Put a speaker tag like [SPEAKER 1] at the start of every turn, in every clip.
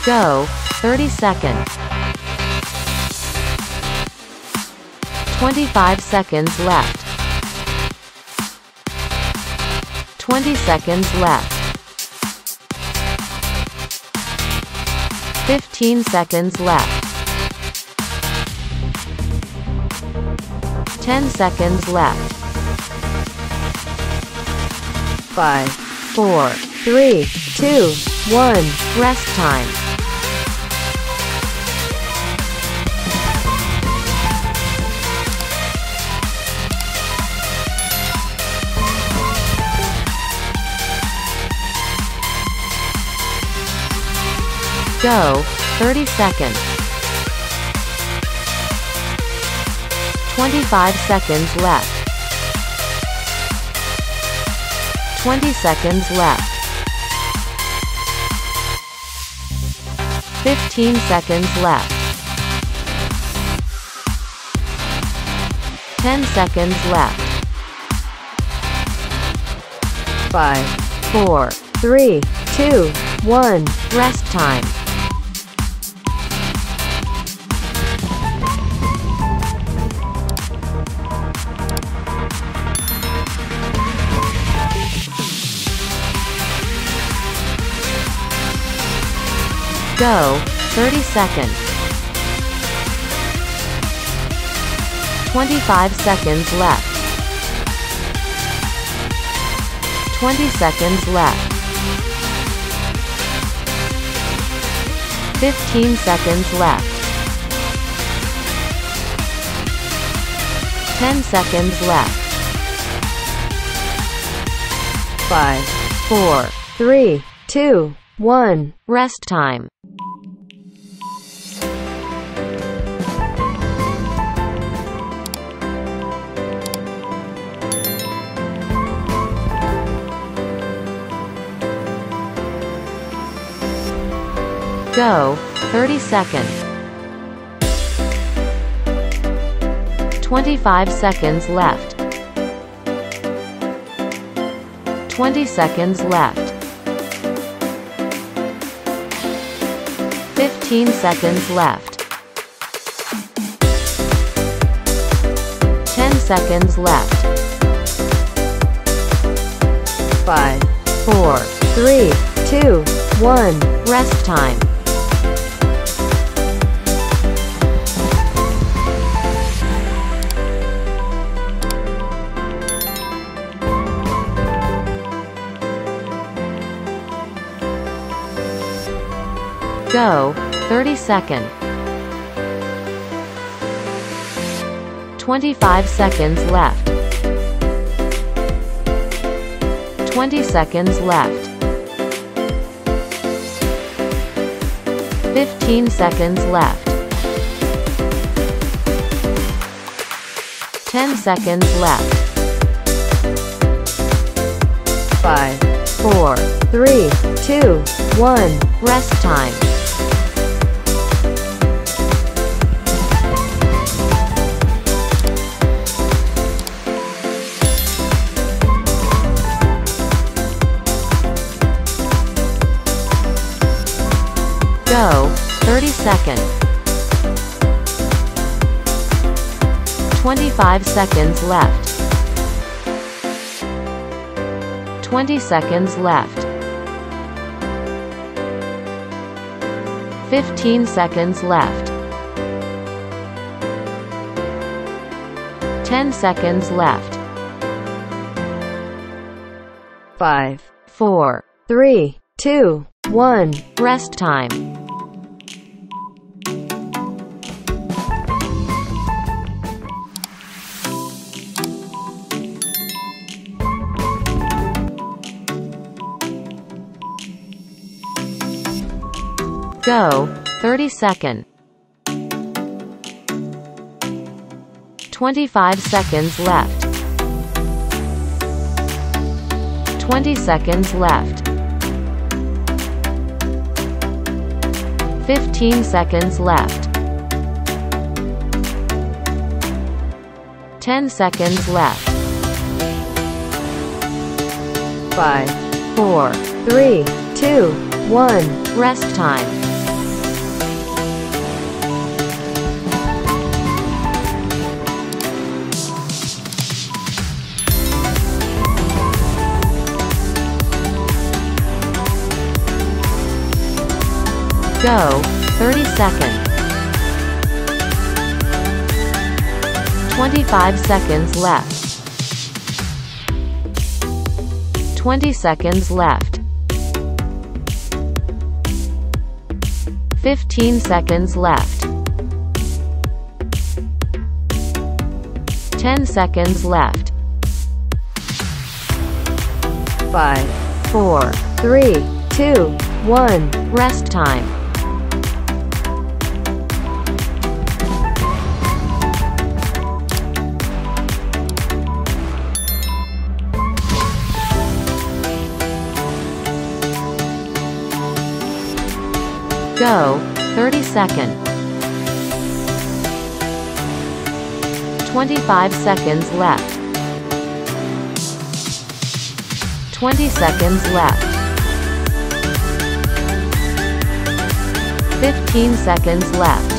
[SPEAKER 1] Go, 30 seconds. 25 seconds left. 20 seconds left. 15 seconds left. 10 seconds left. 5, 4, 3, 2, 1. Rest time. Go, 30 seconds. 25 seconds left. 20 seconds left. 15 seconds left. 10 seconds left. 5, 4, 3, 2, 1. Rest time. Go, 30 seconds. 25 seconds left. 20 seconds left. 15 seconds left. 10 seconds left. 5, 4, 3, 2, 1. Rest time. Go, 30 seconds. 25 seconds left. 20 seconds left. 15 seconds left. 10 seconds left. 5, 4, 3, 2, 1. Rest time. Go, 30 seconds. 25 seconds left. 20 seconds left. 15 seconds left. 10 seconds left. 5, 4, 3, 2, 1. Rest time. Go, 30 seconds. 25 seconds left. 20 seconds left. 15 seconds left. 10 seconds left. 5, 4, 3, 2, 1. Rest time. Go, 30 seconds. 25 seconds left. 20 seconds left. 15 seconds left. 10 seconds left. 5, 4, 3, 2, 1. Rest time. Go, 30 seconds. 25 seconds left. 20 seconds left. 15 seconds left. 10 seconds left. 5, 4, 3, 2, 1. Rest time. Go, 30 seconds. 25 seconds left. 20 seconds left. 15 seconds left.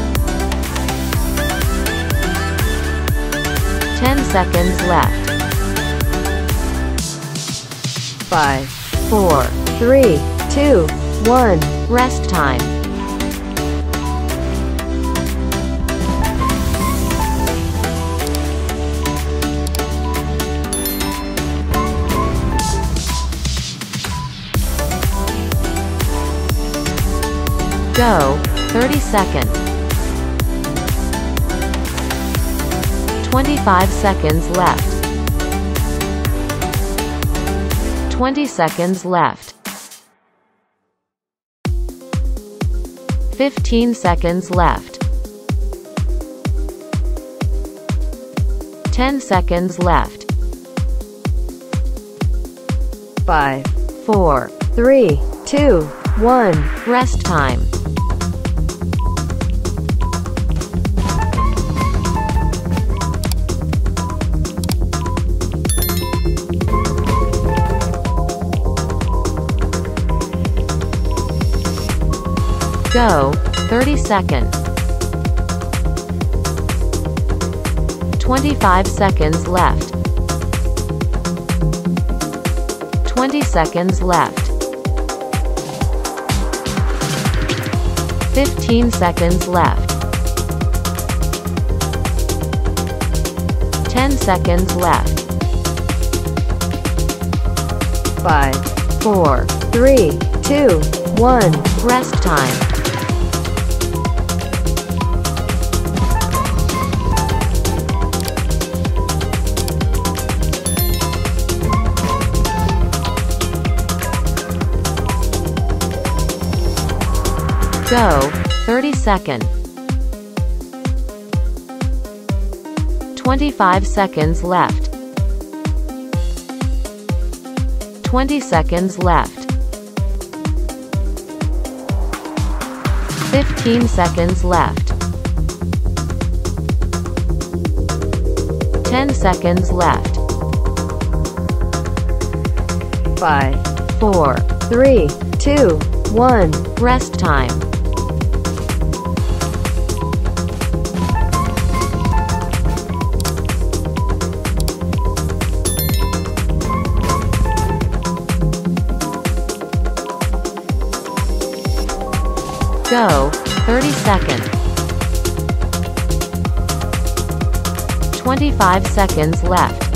[SPEAKER 1] 10 seconds left. 5, 4, 3, 2, 1. Rest time. Go, 30 seconds. 25 seconds left. 20 seconds left. 15 seconds left. 10 seconds left. 5, 4, 3, 2, 1. Rest time. Go, 30 seconds. 25 seconds left. 20 seconds left. 15 seconds left. 10 seconds left. 5, 4, 3, 2, 1. Rest time. Go, 30 seconds. 25 seconds left. 20 seconds left. 15 seconds left. 10 seconds left. 5, 4, 3, 2, 1. Rest time. Go, 30 seconds. 25 seconds left.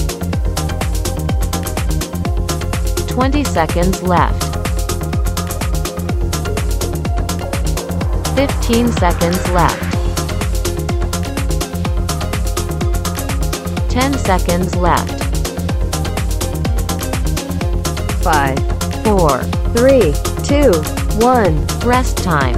[SPEAKER 1] 20 seconds left. 15 seconds left. 10 seconds left. 5, 4, 3, 2, 1. Rest time.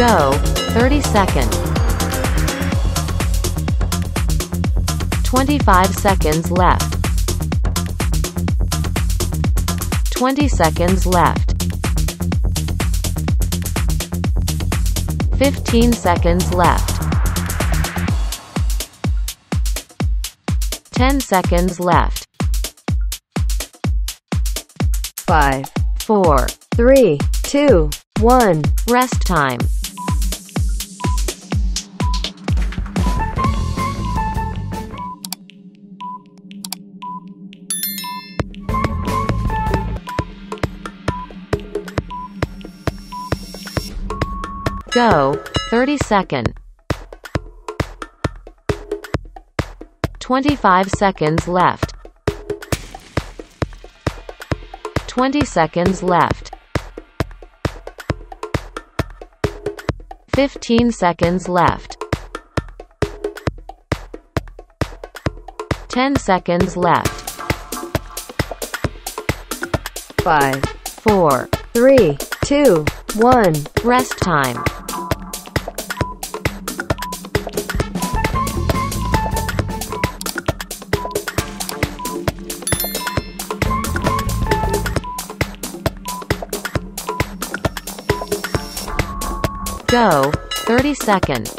[SPEAKER 1] Go, 30 seconds. 25 seconds left. 20 seconds left. 15 seconds left. 10 seconds left. 5, 4, 3, 2, 1. Rest time. Go. 30-second. 25 seconds left. 20 seconds left. 15 seconds left. 10 seconds left.
[SPEAKER 2] 5,
[SPEAKER 1] 4.
[SPEAKER 2] 3, 2, 1.
[SPEAKER 1] Rest time. Go. 30-second.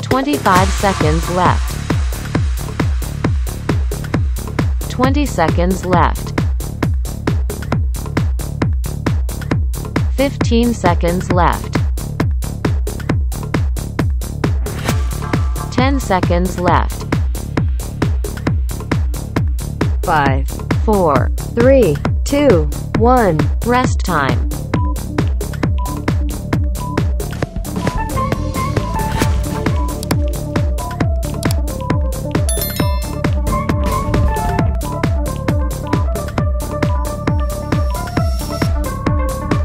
[SPEAKER 1] 25 seconds left. 20 seconds left. 15 seconds left. 10 seconds left.
[SPEAKER 2] 5,
[SPEAKER 1] 4.
[SPEAKER 2] 3, 2, 1.
[SPEAKER 1] Rest time.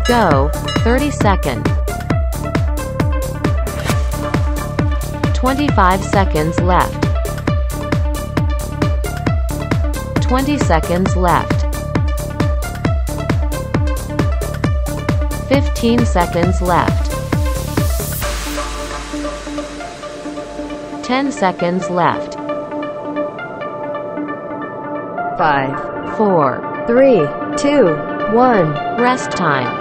[SPEAKER 1] Go. 30-second. 25 seconds left. 20 seconds left. 15 seconds left. 10 seconds left.
[SPEAKER 2] 5,
[SPEAKER 1] 4.
[SPEAKER 2] 3, 2, 1.
[SPEAKER 1] Rest time.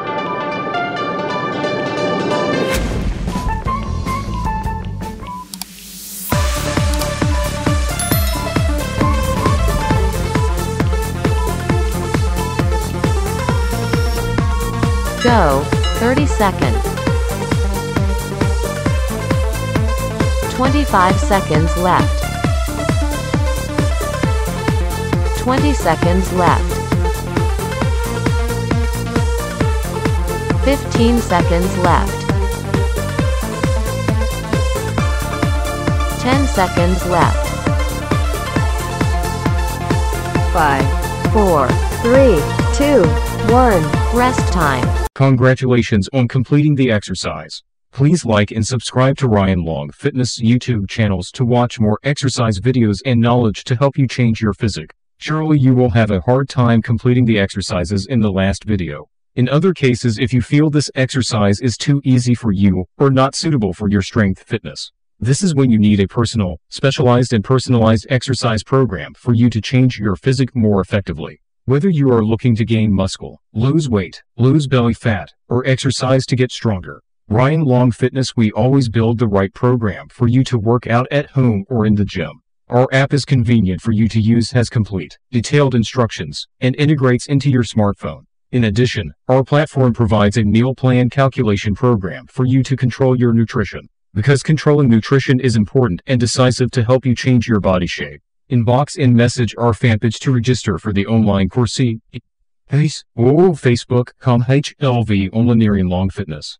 [SPEAKER 1] Go. 30-second. 25 seconds left. 20 seconds left. 15 seconds left. 10 seconds left.
[SPEAKER 2] 5,
[SPEAKER 1] 4.
[SPEAKER 2] 3, 2, 1.
[SPEAKER 1] Rest time.
[SPEAKER 3] Congratulations on completing the exercise. Please like and subscribe to Ryan Long Fitness YouTube channels to watch more exercise videos and knowledge to help you change your physique. Surely you will have a hard time completing the exercises in the last video. In other cases, if you feel this exercise is too easy for you or not suitable for your strength fitness, this is when you need a specialized and personalized exercise program for you to change your physique more effectively. Whether you are looking to gain muscle, lose weight, lose belly fat, or exercise to get stronger, Ryan Long Fitness, we always build the right program for you to work out at home or in the gym. Our app is convenient for you to use, has complete, detailed instructions, and integrates into your smartphone. In addition, our platform provides a meal plan calculation program for you to control your nutrition, because controlling nutrition is important and decisive to help you change your body shape. Inbox and message our fan page to register for the online course. Facebook.com/HLV Online Long Fitness.